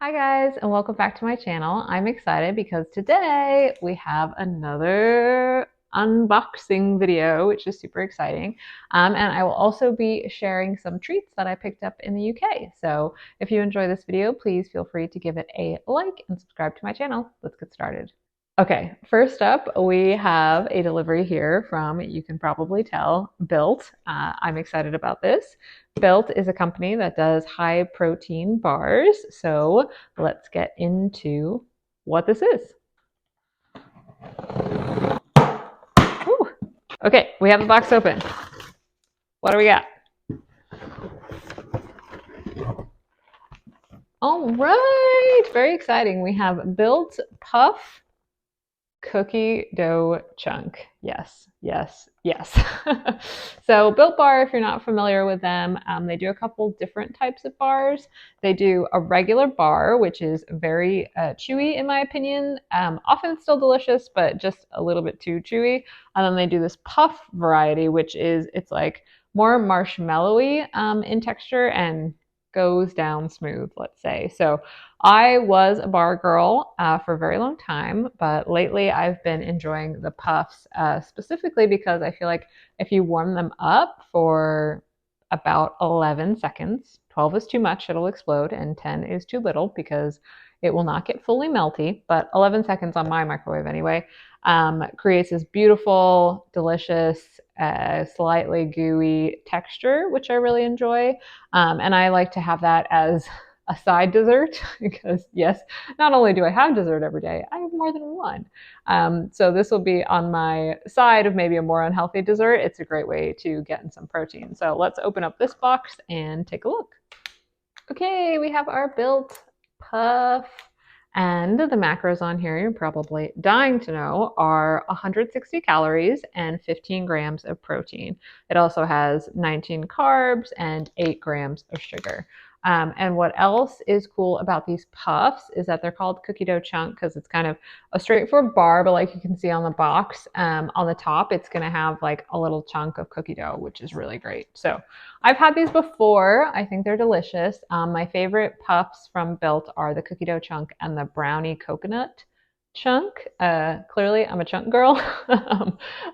Hi guys, and welcome back to my channel. I'm excited because today we have another unboxing video, which is super exciting. And I will also be sharing some treats that I picked up in the UK. So if you enjoy this video, please feel free to give it a like and subscribe to my channel. Let's get started. Okay, first up, we have a delivery here from, you can probably tell, Built. I'm excited about this. Built is a company that does high protein bars. So let's get into what this is. Whew. Okay, we have the box open. What do we got? All right, very exciting. We have Built Puff cookie dough chunk. Yes, yes, yes. So Built Bar, if you're not familiar with them, they do a couple different types of bars. They do a regular bar, which is very chewy in my opinion. Often still delicious, but just a little bit too chewy. And then they do this puff variety, which is, it's like more marshmallowy in texture and goes down smooth, let's say. So I was a bar girl for a very long time, but lately I've been enjoying the puffs specifically because I feel like if you warm them up for about 11 seconds, 12 is too much, it'll explode, and 10 is too little because it will not get fully melty, but 11 seconds on my microwave anyway, creates this beautiful, delicious, slightly gooey texture, which I really enjoy. And I like to have that as a side dessert because yes, not only do I have dessert every day, I have more than one. So this will be on my side of maybe a more unhealthy dessert. It's a great way to get in some protein. So let's open up this box and take a look. Okay, we have our Built Puff. And the macros on here, you're probably dying to know, are 160 calories and 15 grams of protein. It also has 19 carbs and 8 grams of sugar. And what else is cool about these puffs is that they're called cookie dough chunk because it's kind of a straightforward bar, but like you can see on the box, on the top, it's going to have like a little chunk of cookie dough, which is really great. So I've had these before. I think they're delicious. My favorite puffs from Built are the cookie dough chunk and the brownie coconut chunk. Clearly, I'm a chunk girl.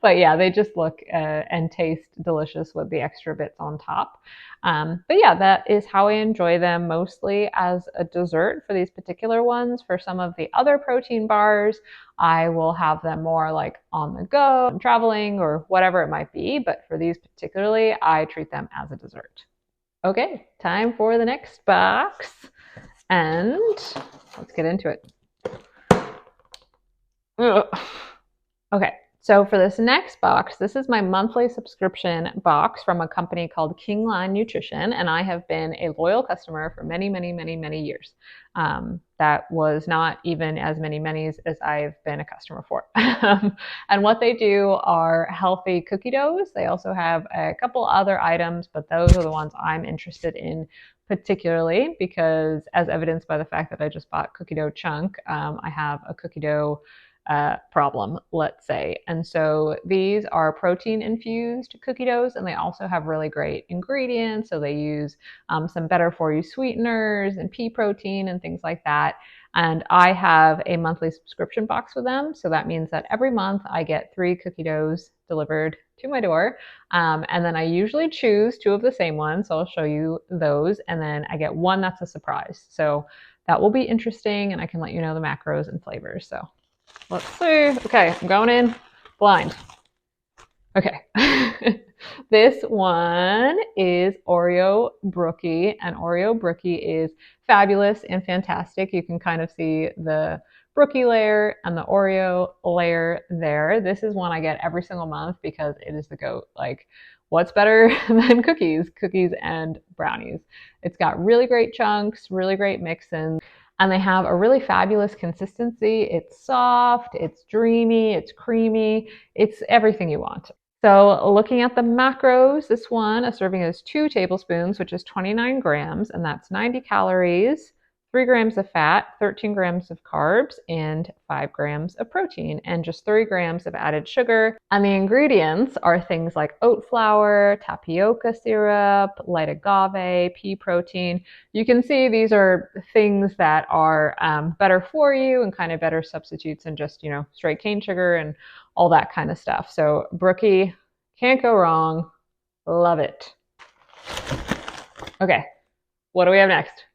But yeah, they just look and taste delicious with the extra bits on top. But yeah, that is how I enjoy them, mostly as a dessert for these particular ones. For some of the other protein bars, I will have them more like on the go, I'm traveling, or whatever it might be. But for these particularly, I treat them as a dessert. Okay, time for the next box. And let's get into it. Ugh. Okay, so for this next box, this is my monthly subscription box from a company called Kingline Nutrition, and I have been a loyal customer for many, many, many, many years. That was not even as many as I've been a customer for. And what they do are healthy cookie doughs. They also have a couple other items, but those are the ones I'm interested in particularly because, as evidenced by the fact that I just bought cookie dough chunk, I have a cookie dough problem, let's say. And so these are protein infused cookie doughs, and they also have really great ingredients. So they use some better for you sweeteners and pea protein and things like that. And I have a monthly subscription box with them. So that means that every month I get 3 cookie doughs delivered to my door. And then I usually choose 2 of the same ones. So I'll show you those. And then I get 1 that's a surprise. So that will be interesting, and I can let you know the macros and flavors. So let's see. Okay, I'm going in blind. Okay. This one is Oreo Brookie, and Oreo Brookie is fabulous and fantastic. You can kind of see the Brookie layer and the Oreo layer there. This is one I get every single month because it is the GOAT. Like, what's better than cookies? Cookies and brownies. It's got really great chunks, really great mix-ins, and they have a really fabulous consistency. It's soft, it's dreamy, it's creamy, it's everything you want. So looking at the macros, this one, a serving is 2 tablespoons, which is 29 grams, and that's 90 calories, 3 grams of fat, 13 grams of carbs, and 5 grams of protein, and just 3 grams of added sugar. And the ingredients are things like oat flour, tapioca syrup, light agave, pea protein. You can see these are things that are better for you and kind of better substitutes than just, straight cane sugar and all that kind of stuff. So Brookie, can't go wrong. Love it. Okay, what do we have next?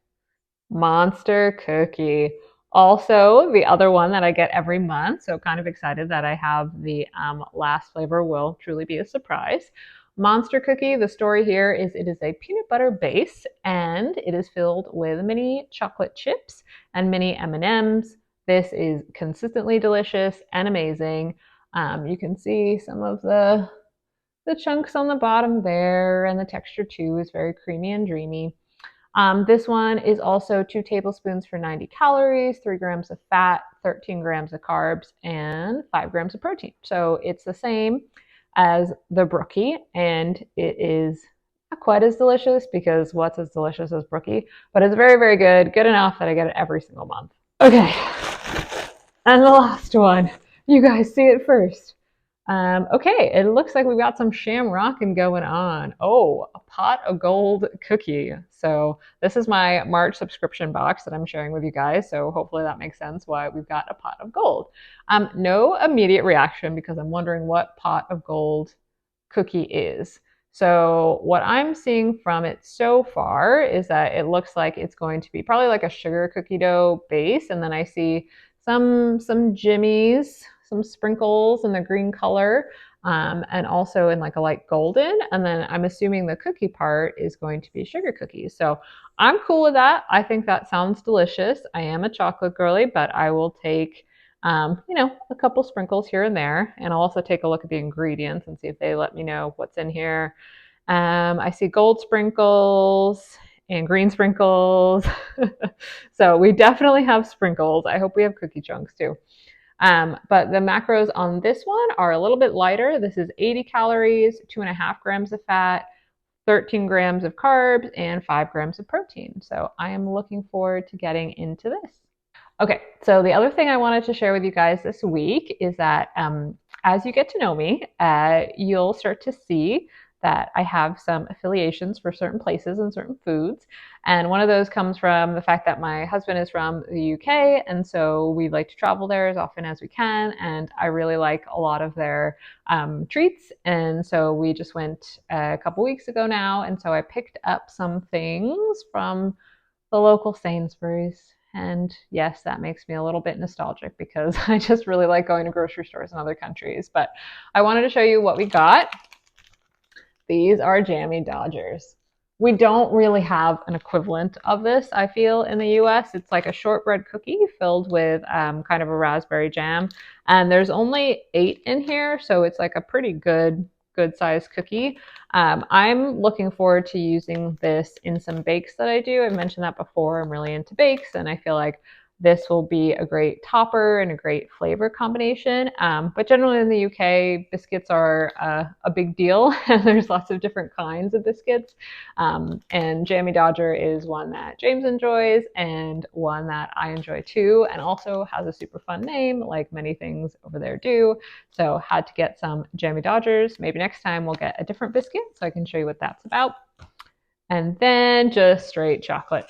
Monster cookie. Also, the other one that I get every month, so kind of excited that I have the last flavor will truly be a surprise. Monster cookie, the story here is it is a peanut butter base and it is filled with mini chocolate chips and mini M&Ms. This is consistently delicious and amazing. You can see some of the chunks on the bottom there, and the texture too is very creamy and dreamy. This one is also 2 tablespoons for 90 calories, 3 grams of fat, 13 grams of carbs, and 5 grams of protein. So it's the same as the Brookie, and it is not quite as delicious because what's as delicious as Brookie? But it's very, very good, good enough that I get it every single month. Okay, and the last one. You guys see it first. Okay, it looks like we've got some shamrocking going on. Oh, a pot of gold cookie. So this is my March subscription box that I'm sharing with you guys. So hopefully that makes sense why we've got a pot of gold. No immediate reaction because I'm wondering what pot of gold cookie is. So what I'm seeing from it so far is that it looks like it's going to be probably like a sugar cookie dough base, and then I see some jimmies, some sprinkles in the green color, and also in like a light golden. And then I'm assuming the cookie part is going to be sugar cookies. So I'm cool with that. I think that sounds delicious. I am a chocolate girly, but I will take a couple sprinkles here and there. And I'll also take a look at the ingredients and see if they let me know what's in here. I see gold sprinkles and green sprinkles. So we definitely have sprinkles. I hope we have cookie chunks too. But the macros on this one are a little bit lighter. This is 80 calories, 2.5 grams of fat, 13 grams of carbs, and 5 grams of protein. So I am looking forward to getting into this. Okay, so the other thing I wanted to share with you guys this week is that as you get to know me, you'll start to see that I have some affiliations for certain places and certain foods. And one of those comes from the fact that my husband is from the UK, and so we like to travel there as often as we can. And I really like a lot of their treats. And so we just went a couple weeks ago now, and so I picked up some things from the local Sainsbury's. And yes, that makes me a little bit nostalgic because I just really like going to grocery stores in other countries. But I wanted to show you what we got. These are Jammy Dodgers. We don't really have an equivalent of this, I feel, in the US. It's like a shortbread cookie filled with kind of a raspberry jam. And there's only 8 in here, so it's like a pretty good sized cookie. I'm looking forward to using this in some bakes that I do. I've mentioned that before. I'm really into bakes, and I feel like this will be a great topper and a great flavor combination. But generally in the UK, biscuits are a big deal. There's lots of different kinds of biscuits. And Jammy Dodger is one that James enjoys and one that I enjoy too, and also has a super fun name, like many things over there do. So had to get some Jammy Dodgers. Maybe next time we'll get a different biscuit so I can show you what that's about. And then just straight chocolate.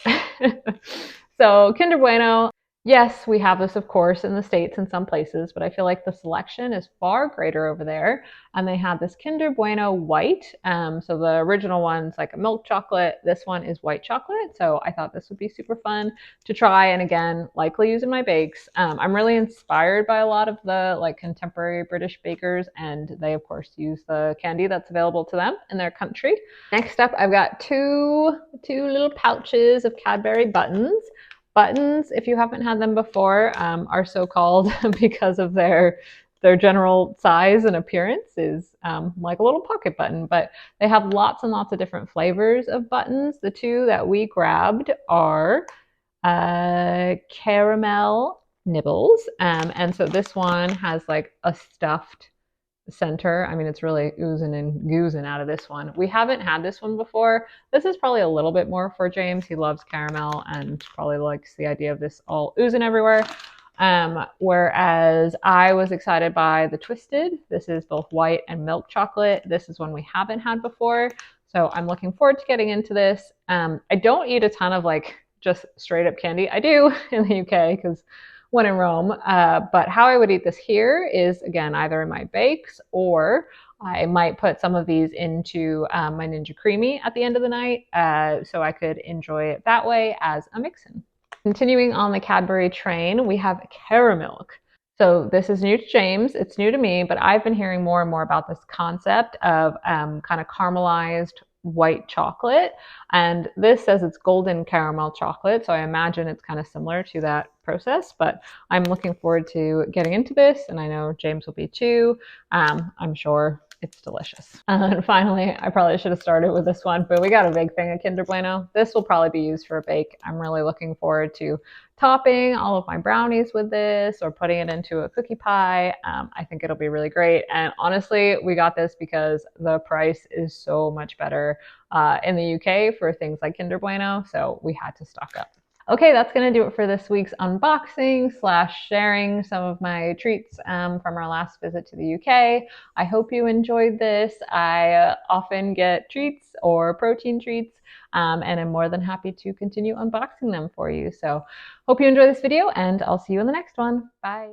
So Kinder Bueno. Yes, we have this, of course, in the States in some places, but I feel like the selection is far greater over there. And they have this Kinder Bueno white. So the original one's like a milk chocolate. This one is white chocolate. So I thought this would be super fun to try. And again, likely use in my bakes. I'm really inspired by a lot of the like contemporary British bakers, and they, of course, use the candy that's available to them in their country. Next up, I've got two little pouches of Cadbury buttons. Buttons, if you haven't had them before, are so called because of their general size and appearance is like a little pocket button, but they have lots and lots of different flavors of buttons. The two that we grabbed are caramel nibbles, and so this one has like a stuffed center. I mean, it's really oozing and goozing out of this one. We haven't had this one before. This is probably a little bit more for James. He loves caramel and probably likes the idea of this all oozing everywhere. Whereas I was excited by the Twisted. This is both white and milk chocolate. This is one we haven't had before. So I'm looking forward to getting into this. I don't eat a ton of like just straight up candy. I do in the UK because when in Rome. But how I would eat this here is again either in my bakes or I might put some of these into my Ninja Creamy at the end of the night so I could enjoy it that way as a mix-in. Continuing on the Cadbury train, we have Caramilk. So this is new to James. It's new to me, but I've been hearing more and more about this concept of kind of caramelized white chocolate. And this says it's golden caramel chocolate. So I imagine it's kind of similar to that process, but I'm looking forward to getting into this. And I know James will be too. I'm sure it's delicious. And finally, I probably should have started with this one, but we got a big thing of Kinder Bueno. This will probably be used for a bake. I'm really looking forward to topping all of my brownies with this or putting it into a cookie pie. I think it'll be really great. And honestly, we got this because the price is so much better in the UK for things like Kinder Bueno. So we had to stock up. Okay, that's going to do it for this week's unboxing / sharing some of my treats from our last visit to the UK. I hope you enjoyed this. I often get treats or protein treats, and I'm more than happy to continue unboxing them for you. So hope you enjoy this video, and I'll see you in the next one. Bye.